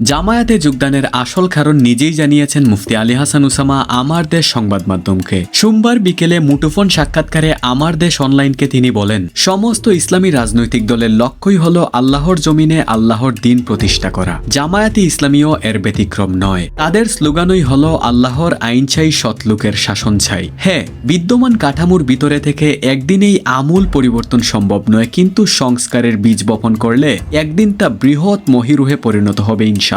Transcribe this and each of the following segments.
জামায়াতে যোগদানের আসল কারণ নিজেই জানিয়েছেন মুফতি আলী হাসান উসামা আমার দেশ সংবাদ মাধ্যমকে। সোমবার বিকেলে মুঠোফোন সাক্ষাৎকারে আমার দেশ অনলাইনকে তিনি বলেন, সমস্ত ইসলামী রাজনৈতিক দলের লক্ষ্যই হল আল্লাহর জমিনে আল্লাহর দিন প্রতিষ্ঠা করা। জামায়াতে ইসলামীও এর ব্যতিক্রম নয়। তাদের স্লোগানই হল আল্লাহর আইন চাই, সৎলোকের শাসন চাই। হ্যাঁ, বিদ্যমান কাঠামোর ভিতরে থেকে একদিনেই আমূল পরিবর্তন সম্ভব নয়, কিন্তু সংস্কারের বীজ বপন করলে একদিন তা বৃহৎ মহিরুহে পরিণত হবে ইনশাআল্লাহ।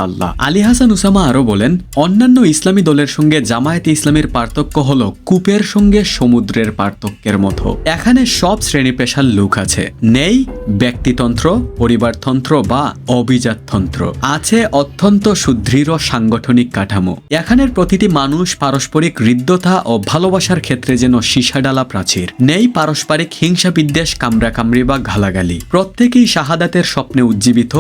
আলী হাসান উসামা আরো বলেন, অন্যান্য ইসলামী দলের সঙ্গে জামায়াতে ইসলামীর পার্থক্য হল কূপের সঙ্গে সমুদ্রের পার্থক্যের মতো। এখানে সব শ্রেণী পেশার লোক আছে, নেই ব্যক্তিতন্ত্র, পরিবারতন্ত্র বা অভিজাততন্ত্র। আছে অত্যন্ত সুদৃঢ় সাংগঠনিক কাঠামো। এখানের প্রতিটি মানুষ পারস্পরিক হৃদ্যতা ও ভালোবাসার ক্ষেত্রে যেন সীসাডালা প্রাচীর। নেই পারস্পরিক হিংসা বিদ্বেষ, কামড়াকামড়ি বা গালাগালি। প্রত্যেকেই শাহাদাতের স্বপ্নে উজ্জীবিত,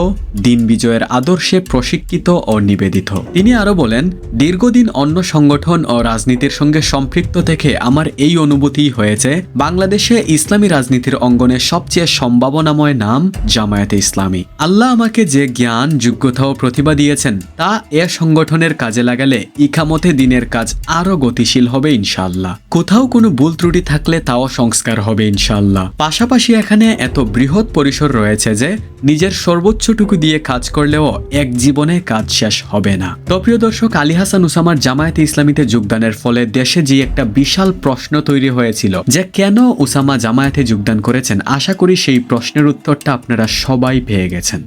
দিন বিজয়ের আদর্শে প্রশিক্ষিত ও নিবেদিত। তিনি আরো বলেন, দীর্ঘদিন অন্য সংগঠন ও রাজনীতির সঙ্গে সম্পৃক্ত থেকে আমার এই অনুভূতি হয়েছে, বাংলাদেশে ইসলামী রাজনীতির অঙ্গনে সবচেয়ে সম্ভাবনাময় নাম জামায়াতে ইসলামী। আল্লাহ আমাকে যে জ্ঞান, যোগ্যতা ও প্রতিভা দিয়েছেন তা এ সংগঠনের কাজে লাগালে ইকামতে দিনের কাজ আরো গতিশীল হবে ইনশাআল্লাহ। কোথাও কোনো ভুল ত্রুটি থাকলে তাও সংস্কার হবে ইনশাআল্লাহ। পাশাপাশি এখানে এত বৃহৎ পরিসর রয়েছে যে নিজের সর্বোচ্চটুকু দিয়ে কাজ করলেও এক জীবনে কাজ শেষ হবে না। তো প্রিয় দর্শক, আলী হাসান উসামার জামায়াতে ইসলামীতে যোগদানের ফলে দেশে যে একটা বিশাল প্রশ্ন তৈরি হয়েছিল যে কেন উসামা জামায়াতে যোগদান করেছেন, আশা করি সেই প্রশ্নের উত্তরটা আপনারা সবাই পেয়ে গেছেন।